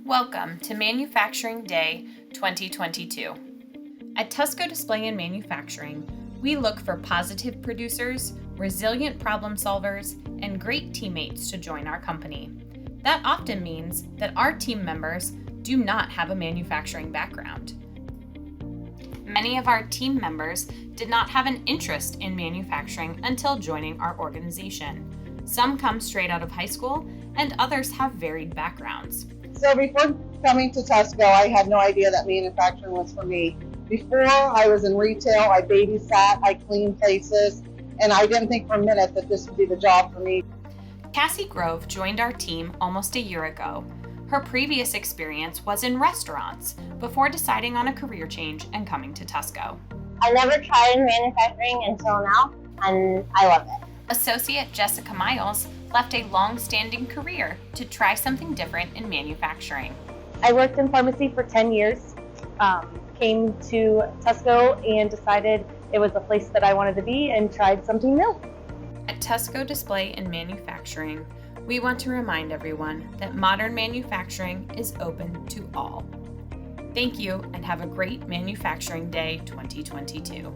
Welcome to Manufacturing Day 2022. At Tusco Display and Manufacturing, we look for positive producers, resilient problem solvers, and great teammates to join our company. That often means that our team members do not have a manufacturing background. Many of our team members did not have an interest in manufacturing until joining our organization. Some come straight out of high school, and others have varied backgrounds. So before coming to Tusco, I had no idea that manufacturing was for me. Before, I was in retail, I babysat, I cleaned places, and I didn't think for a minute that this would be the job for me. Cassie Grove joined our team almost a year ago. Her previous experience was in restaurants before deciding on a career change and coming to Tusco. I never tried manufacturing until now, and I love it. Associate Jessica Miles left a long-standing career to try something different in manufacturing. I worked in pharmacy for 10 years, came to Tusco and decided it was the place that I wanted to be and tried something new. At Tusco Display and Manufacturing, we want to remind everyone that modern manufacturing is open to all. Thank you and have a great Manufacturing Day 2022.